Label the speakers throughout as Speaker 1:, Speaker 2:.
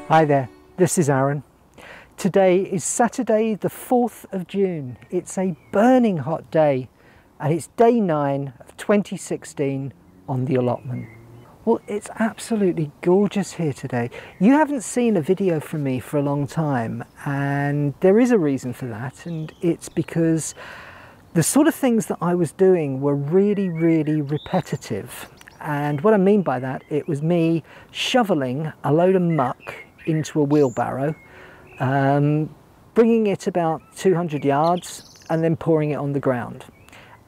Speaker 1: Hi there, this is Aaron. Today is Saturday the 4th of June. It's a burning hot day and it's day 9 of 2016 on the allotment. Well, it's absolutely gorgeous here today. You haven't seen a video from me for a long time, and there is a reason for that, and it's because the sort of things that I was doing were really repetitive. And what I mean by that, it was me shoveling a load of muck into a wheelbarrow, bringing it about 200 yards and then pouring it on the ground,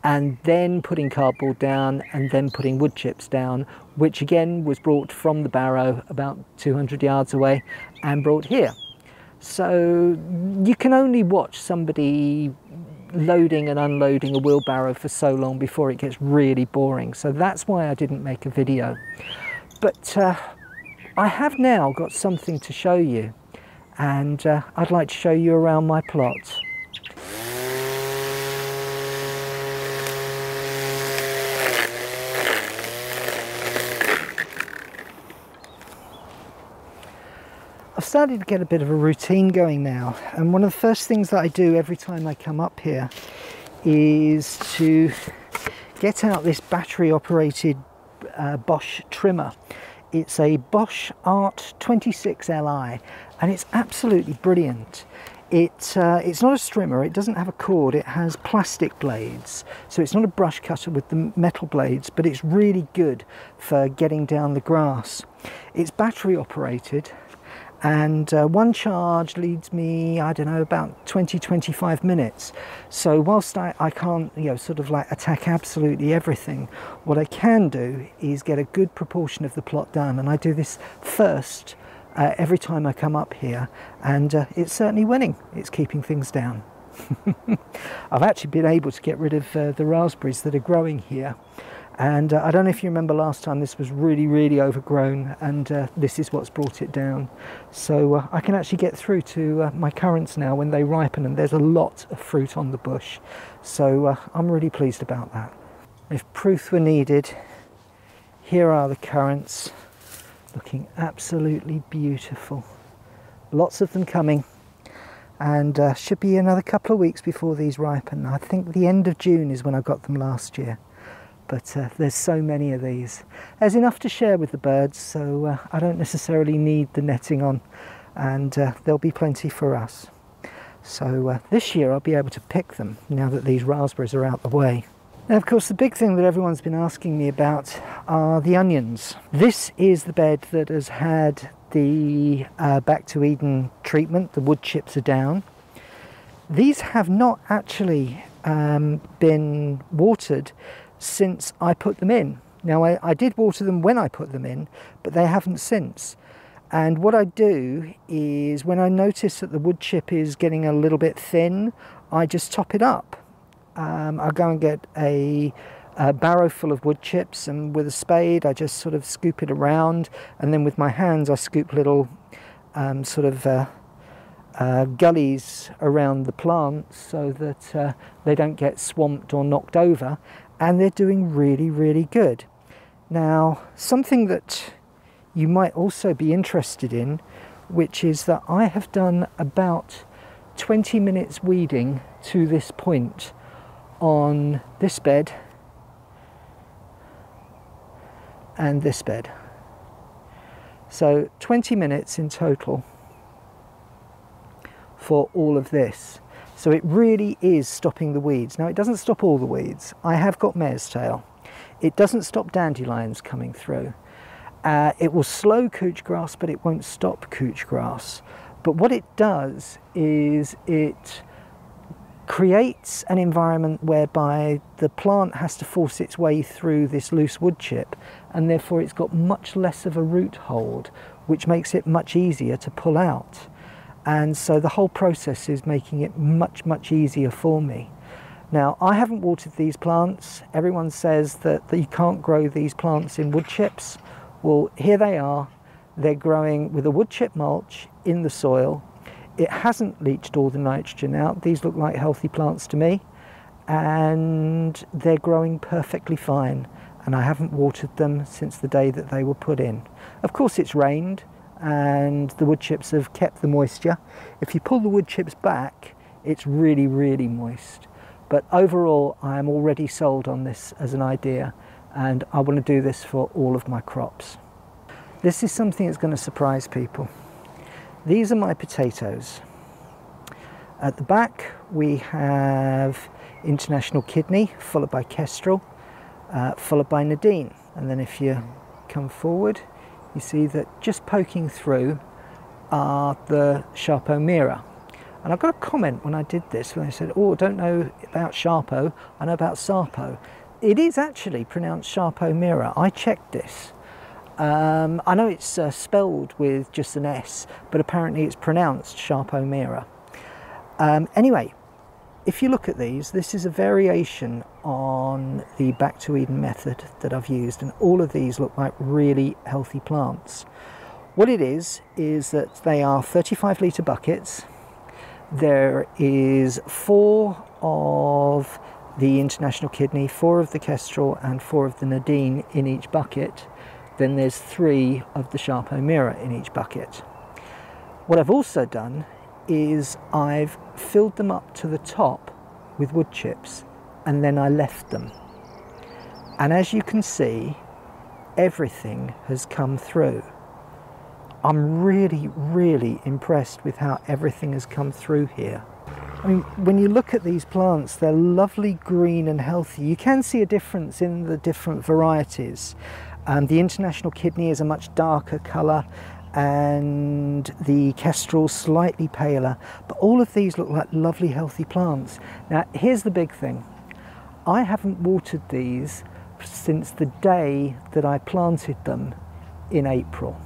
Speaker 1: and then putting cardboard down and then putting wood chips down, which again was brought from the barrow about 200 yards away and brought here. So you can only watch somebody loading and unloading a wheelbarrow for so long before it gets really boring. So that's why I didn't make a video. But I have now got something to show you, and I'd like to show you around my plot. I've started to get a bit of a routine going now, and one of the first things that I do every time I come up here is to get out this battery operated Bosch trimmer. It's a Bosch Art 26 Li, and it's absolutely brilliant. It's not a strimmer, it doesn't have a cord, it has plastic blades. So it's not a brush cutter with the metal blades, but it's really good for getting down the grass. It's battery operated, and one charge leads me, I don't know, about 20-25 minutes. So whilst I can't, sort of like attack absolutely everything, what I can do is get a good proportion of the plot done, and I do this first every time I come up here, and it's certainly winning. It's keeping things down. I've actually been able to get rid of the raspberries that are growing here. And I don't know if you remember last time, this was really overgrown, and this is what's brought it down. So I can actually get through to my currants now when they ripen, and there's a lot of fruit on the bush. So I'm really pleased about that. If proof were needed, here are the currants, looking absolutely beautiful. Lots of them coming, and should be another couple of weeks before these ripen. I think the end of June is when I got them last year. But there's so many of these. There's enough to share with the birds, so I don't necessarily need the netting on, and there'll be plenty for us. So this year I'll be able to pick them now that these raspberries are out the way. Now, of course, the big thing that everyone's been asking me about are the onions. This is the bed that has had the Back to Eden treatment. The wood chips are down. These have not actually been watered since I put them in. Now, I did water them when I put them in, but they haven't since. And what I do is, when I notice that the wood chip is getting a little bit thin, I just top it up. I'll go and get a barrow full of wood chips, and with a spade I just sort of scoop it around, and then with my hands I scoop little gullies around the plants so that they don't get swamped or knocked over, and they're doing really good. Now, something that you might also be interested in, which is that I have done about 20 minutes weeding to this point on this bed and this bed. So 20 minutes in total for all of this. So it really is stopping the weeds. Now, it doesn't stop all the weeds. I have got mare's tail. It doesn't stop dandelions coming through. It will slow couch grass, but it won't stop couch grass. But what it does is it creates an environment whereby the plant has to force its way through this loose wood chip, and therefore it's got much less of a root hold, which makes it much easier to pull out. And so the whole process is making it much easier for me. Now, I haven't watered these plants. Everyone says that you can't grow these plants in wood chips. Well, here they are. They're growing with a wood chip mulch in the soil. It hasn't leached all the nitrogen out. These look like healthy plants to me, and they're growing perfectly fine. And I haven't watered them since the day that they were put in. Of course, it's rained, and the wood chips have kept the moisture. If you pull the wood chips back, it's really, really moist. But overall, I am already sold on this as an idea, and I want to do this for all of my crops. This is something that's going to surprise people. These are my potatoes. At the back we have International Kidney, followed by Kestrel, followed by Nadine. And then if you come forward, you see that just poking through are the Sharpo Mira. And I got a comment when I did this, when they said, oh, I don't know about Sharpo, I know about Sarpo. It is actually pronounced Sharpo Mira. I checked this. I know it's spelled with just an S, but apparently it's pronounced Sharpo Mira. Anyway, if you look at these, this is a variation on the Back to Eden method that I've used, and all of these look like really healthy plants. What it is that they are 35 litre buckets. There is 4 of the International Kidney, 4 of the Kestrel and 4 of the Nadine in each bucket. Then there's 3 of the Sharpo Mira in each bucket. What I've also done is I've filled them up to the top with wood chips, and then I left them. And as you can see, everything has come through. I'm really, really impressed with how everything has come through here. I mean, when you look at these plants, they're lovely, green and healthy. You can see a difference in the different varieties. The International Kidney is a much darker colour, and the Kestrel slightly paler, but all of these look like lovely, healthy plants. Now, here's the big thing. I haven't watered these since the day that I planted them in April.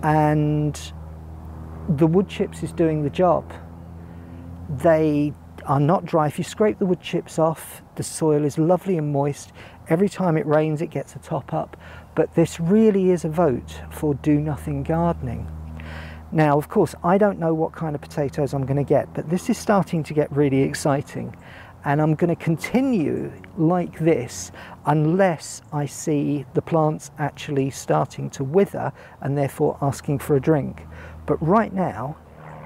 Speaker 1: And the wood chips is doing the job. They are not dry. If you scrape the wood chips off, the soil is lovely and moist. Every time it rains, it gets a top up. But this really is a vote for do nothing gardening. Now, of course, I don't know what kind of potatoes I'm going to get, but this is starting to get really exciting. And I'm going to continue like this unless I see the plants actually starting to wither and therefore asking for a drink. But right now,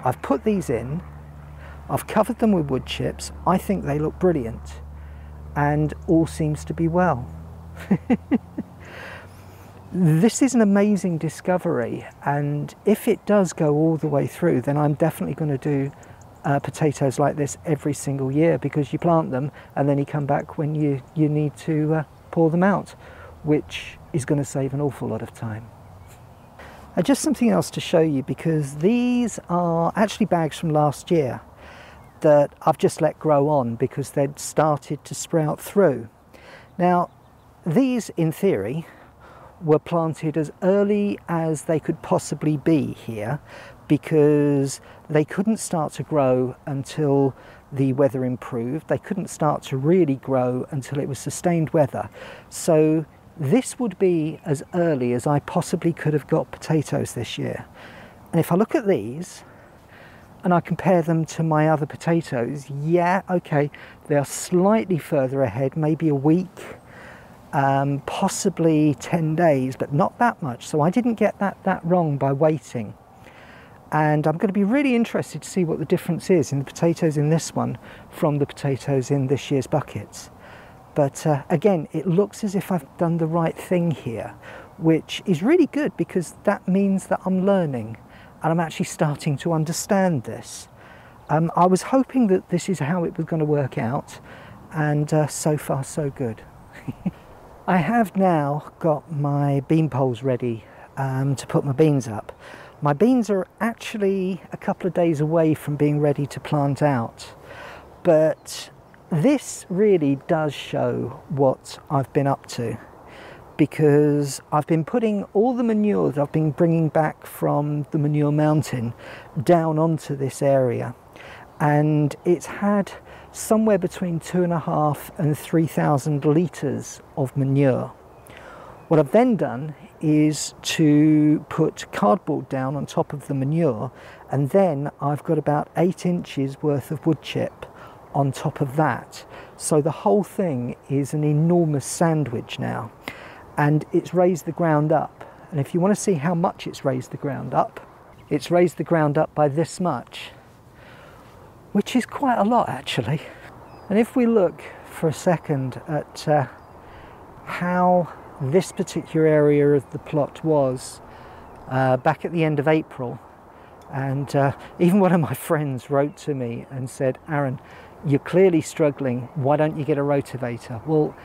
Speaker 1: I've put these in, I've covered them with wood chips. I think they look brilliant, and all seems to be well. This is an amazing discovery, and if it does go all the way through, then I'm definitely going to do potatoes like this every single year, because you plant them and then you come back when you need to pour them out, which is going to save an awful lot of time. Just something else to show you, because these are actually bags from last year that I've just let grow on because they'd started to sprout through. Now, these in theory were planted as early as they could possibly be here, because they couldn't start to grow until the weather improved. They couldn't start to really grow until it was sustained weather. So this would be as early as I possibly could have got potatoes this year. And if I look at these and I compare them to my other potatoes, yeah, okay, they are slightly further ahead, maybe a week, possibly 10 days, but not that much. So I didn't get that wrong by waiting. And I'm going to be really interested to see what the difference is in the potatoes in this one from the potatoes in this year's buckets. But again, it looks as if I've done the right thing here, which is really good, because that means that I'm learning and I'm actually starting to understand this. I was hoping that this is how it was going to work out, and so far so good. I have now got my bean poles ready to put my beans up. My beans are actually a couple of days away from being ready to plant out, but this really does show what I've been up to, because I've been putting all the manure that I've been bringing back from the manure mountain down onto this area, and it's had somewhere between 2,500 and 3,000 litres of manure. What I've then done is to put cardboard down on top of the manure, and then I've got about 8 inches worth of wood chip on top of that. So the whole thing is an enormous sandwich now, and it's raised the ground up. And if you want to see how much it's raised the ground up, it's raised the ground up by this much, which is quite a lot actually. And if we look for a second at how this particular area of the plot was back at the end of April, and even one of my friends wrote to me and said, Aaron, you're clearly struggling, why don't you get a rotavator? Well,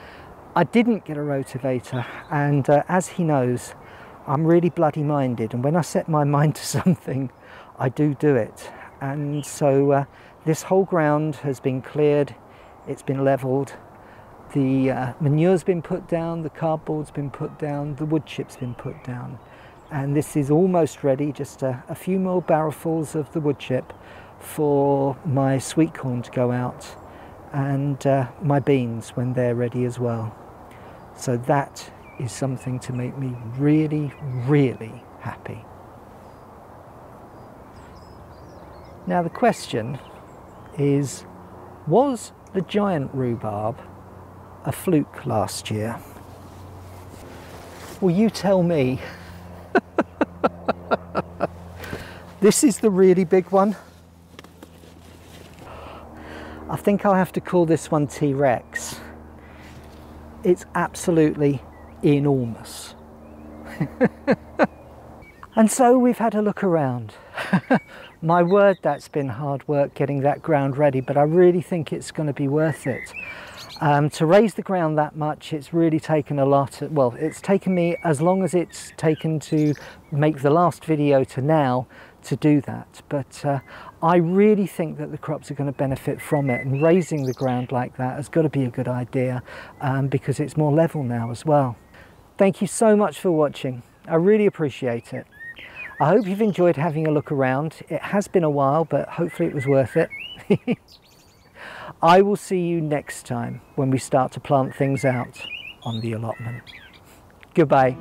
Speaker 1: I didn't get a rotavator, and as he knows, I'm really bloody minded, and when I set my mind to something, I do it. And so this whole ground has been cleared, it's been levelled, the manure's been put down, the cardboard's been put down, the wood chip's been put down, and this is almost ready, just a few more barrelfuls of the wood chip for my sweet corn to go out, and my beans when they're ready as well. So that is something to make me really, really happy. Now the question is, was the giant rhubarb a fluke last year? Well, you tell me. This is the really big one. I think I'll have to call this one T-Rex. It's absolutely enormous. And so we've had a look around. My word, that's been hard work getting that ground ready, but I really think it's going to be worth it. To raise the ground that much, it's really taken a lot. Well, it's taken me as long as it's taken to make the last video to now to do that, but I really think that the crops are going to benefit from it, and raising the ground like that has got to be a good idea because it's more level now as well. Thank you so much for watching. I really appreciate it. I hope you've enjoyed having a look around. It has been a while, but hopefully it was worth it. I will see you next time when we start to plant things out on the allotment. Goodbye.